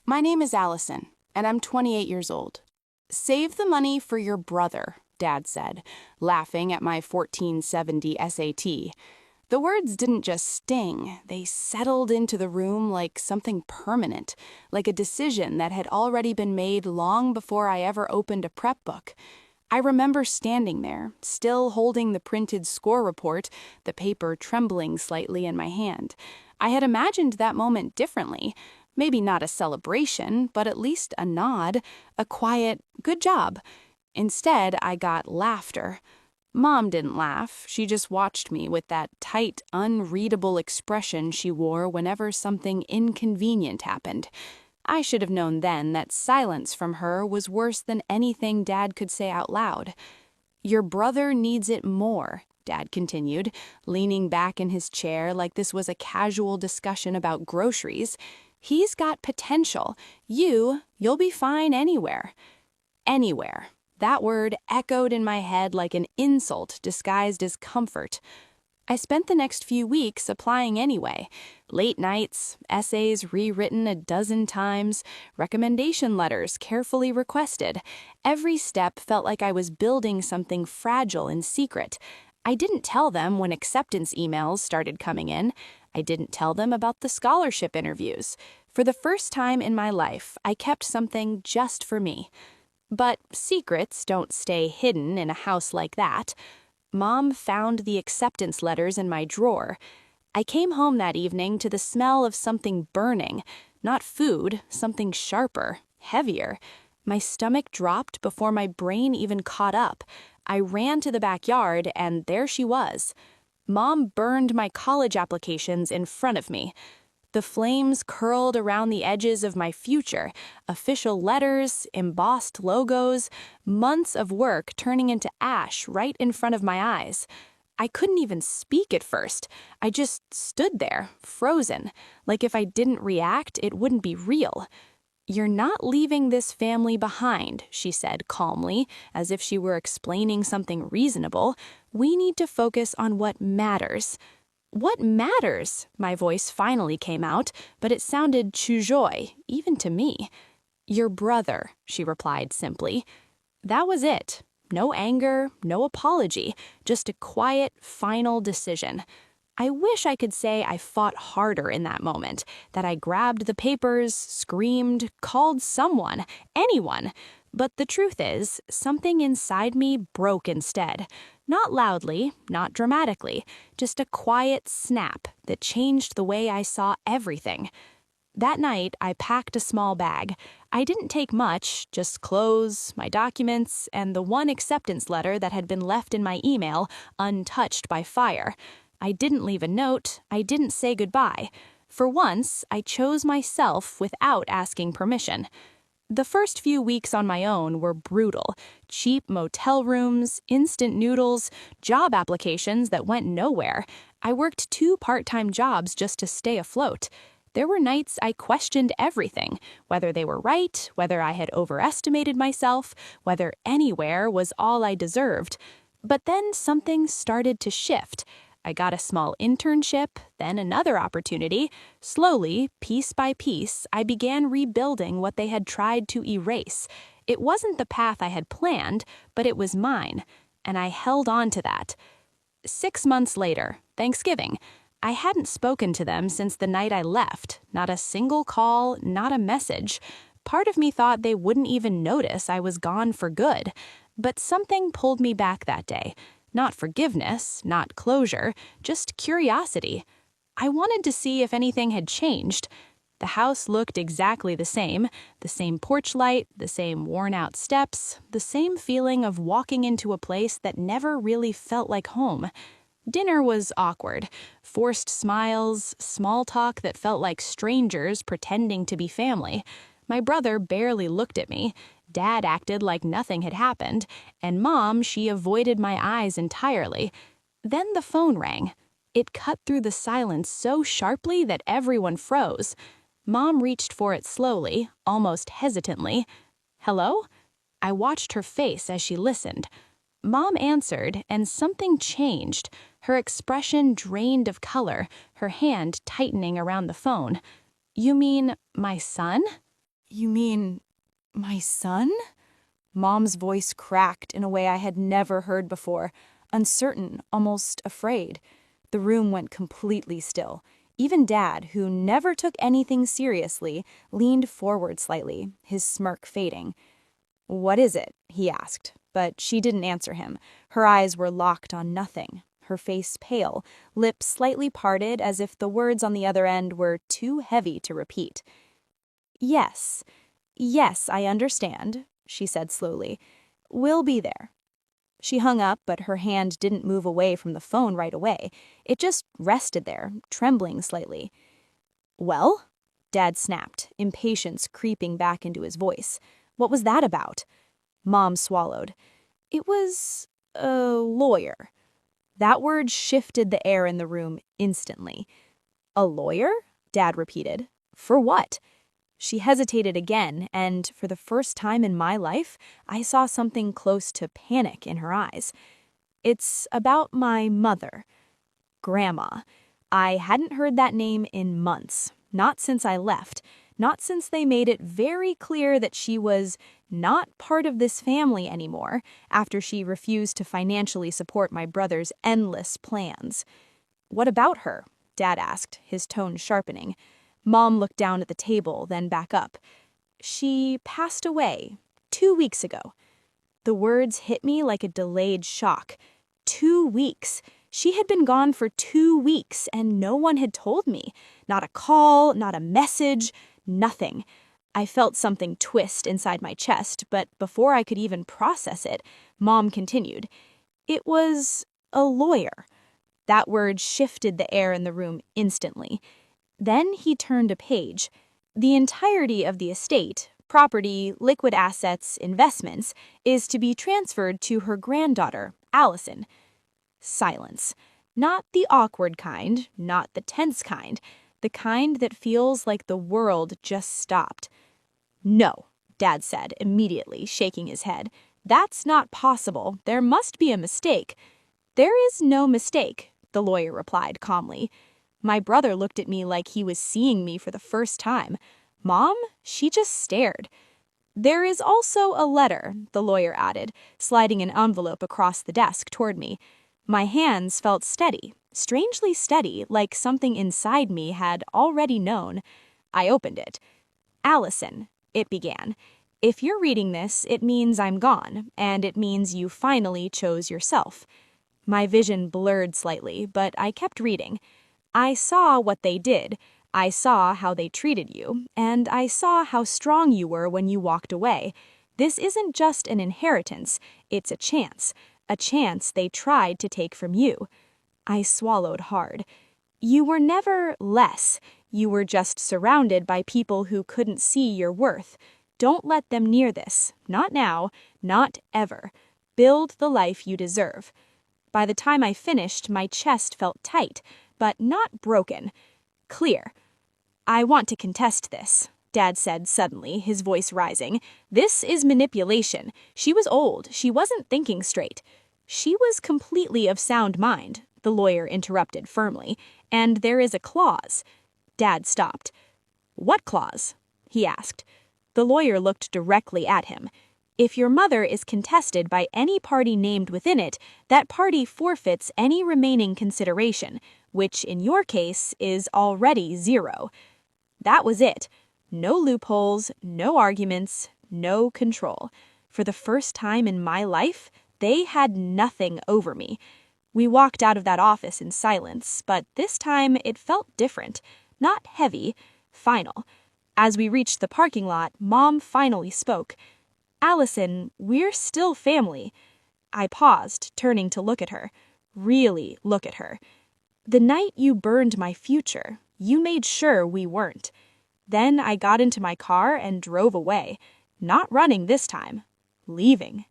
My name is Allison, and I'm 28 years old. Save the money for your brother, Dad said, laughing at my 1470 SAT. The words didn't just sting, they settled into the room like something permanent, like a decision that had already been made long before I ever opened a prep book. I remember standing there, still holding the printed score report, the paper trembling slightly in my hand. I had imagined that moment differently. Maybe not a celebration, but at least a nod, a quiet, good job. Instead, I got laughter. Mom didn't laugh. She just watched me with that tight, unreadable expression she wore whenever something inconvenient happened. I should have known then that silence from her was worse than anything Dad could say out loud. Your brother needs it more, Dad continued, leaning back in his chair like this was a casual discussion about groceries. He's got potential. You'll be fine anywhere. Anywhere. That word echoed in my head like an insult disguised as comfort. I spent the next few weeks applying anyway. Late nights, essays rewritten a dozen times, recommendation letters carefully requested. Every step felt like I was building something fragile in secret. I didn't tell them when acceptance emails started coming in. I didn't tell them about the scholarship interviews. For the first time in my life, I kept something just for me. But secrets don't stay hidden in a house like that. Mom found the acceptance letters in my drawer. I came home that evening to the smell of something burning, not food, something sharper, heavier. My stomach dropped before my brain even caught up. I ran to the backyard, and there she was. Mom burned my college applications in front of me. The flames curled around the edges of my future, official letters, embossed logos, months of work turning into ash right in front of my eyes. I couldn't even speak at first. I just stood there, frozen, like if I didn't react, it wouldn't be real. You're not leaving this family behind, she said calmly, as if she were explaining something reasonable. We need to focus on what matters. What matters? My voice finally came out, but it sounded chujoy, even to me. Your brother, she replied simply. That was it. No anger, no apology, just a quiet, final decision. I wish I could say I fought harder in that moment, that I grabbed the papers, screamed, called someone, anyone. But the truth is, something inside me broke instead. Not loudly, not dramatically, just a quiet snap that changed the way I saw everything. That night, I packed a small bag. I didn't take much, just clothes, my documents, and the one acceptance letter that had been left in my email, untouched by fire. I didn't leave a note, I didn't say goodbye. For once, I chose myself without asking permission. The first few weeks on my own were brutal. Cheap motel rooms, instant noodles, job applications that went nowhere. I worked 2 part-time jobs just to stay afloat. There were nights I questioned everything, whether they were right, whether I had overestimated myself, whether anywhere was all I deserved. But then something started to shift. I got a small internship, then another opportunity. Slowly, piece by piece, I began rebuilding what they had tried to erase. It wasn't the path I had planned, but it was mine, and I held on to that. 6 months later, Thanksgiving, I hadn't spoken to them since the night I left. Not a single call, not a message. Part of me thought they wouldn't even notice I was gone for good. But something pulled me back that day. Not forgiveness, not closure, just curiosity. I wanted to see if anything had changed. The house looked exactly the same porch light, the same worn-out steps, the same feeling of walking into a place that never really felt like home. Dinner was awkward. Forced smiles, small talk that felt like strangers pretending to be family. My brother barely looked at me. Dad acted like nothing had happened, and Mom, she avoided my eyes entirely. Then the phone rang. It cut through the silence so sharply that everyone froze. Mom reached for it slowly, almost hesitantly. Hello? I watched her face as she listened. Mom answered, and something changed. Her expression drained of color, her hand tightening around the phone. You mean my son? You mean my son? Mom's voice cracked in a way I had never heard before, uncertain, almost afraid. The room went completely still. Even Dad, who never took anything seriously, leaned forward slightly, his smirk fading. "What is it?" he asked, but she didn't answer him. Her eyes were locked on nothing, her face pale, lips slightly parted as if the words on the other end were too heavy to repeat. Yes, I understand," she said slowly. "We'll be there." She hung up, but her hand didn't move away from the phone right away. It just rested there, trembling slightly. "Well?" Dad snapped, impatience creeping back into his voice. "What was that about?" Mom swallowed. "It was a lawyer." That word shifted the air in the room instantly. "A lawyer?" Dad repeated. "For what?" She hesitated again, and for the first time in my life, I saw something close to panic in her eyes. "It's about my mother." Grandma. I hadn't heard that name in months, not since I left, not since they made it very clear that she was not part of this family anymore after she refused to financially support my brother's endless plans. "What about her?" Dad asked, his tone sharpening. Mom looked down at the table, then back up. "She passed away 2 weeks ago." The words hit me like a delayed shock. 2 weeks. She had been gone for 2 weeks, and no one had told me. Not a call, not a message, nothing. I felt something twist inside my chest, but before I could even process it, Mom continued. "It was a lawyer." That word shifted the air in the room instantly. Then he turned a page. The entirety of the estate, property, liquid assets, investments, is to be transferred to her granddaughter, Allison. Silence. Not the awkward kind, not the tense kind, the kind that feels like the world just stopped. "No," Dad said immediately, shaking his head. "That's not possible. There must be a mistake." "There is no mistake," the lawyer replied calmly. My brother looked at me like he was seeing me for the first time. Mom, she just stared. "There is also a letter," the lawyer added, sliding an envelope across the desk toward me. My hands felt steady, strangely steady, like something inside me had already known. I opened it. "Allison," it began. "If you're reading this, it means I'm gone, and it means you finally chose yourself." My vision blurred slightly, but I kept reading. "I saw what they did. I saw how they treated you, and I saw how strong you were when you walked away. This isn't just an inheritance, it's a chance they tried to take from you." I swallowed hard. "You were never less. You were just surrounded by people who couldn't see your worth. Don't let them near this. Not now, not ever. Build the life you deserve." By the time I finished, my chest felt tight, but not broken. Clear. "I want to contest this," Dad said suddenly, his voice rising. "This is manipulation. She was old. She wasn't thinking straight." "She was completely of sound mind," the lawyer interrupted firmly, "and there is a clause." Dad stopped. "What clause?" he asked. The lawyer looked directly at him. "If your mother is contested by any party named within it, that party forfeits any remaining consideration, which in your case is already 0. That was it. No loopholes, no arguments, no control. For the first time in my life, they had nothing over me. We walked out of that office in silence, but this time it felt different. Not heavy, final. As we reached the parking lot, Mom finally spoke. "Allison, we're still family." I paused, turning to look at her. Really look at her. "The night you burned my future, you made sure we weren't." Then I got into my car and drove away. Not running this time. Leaving.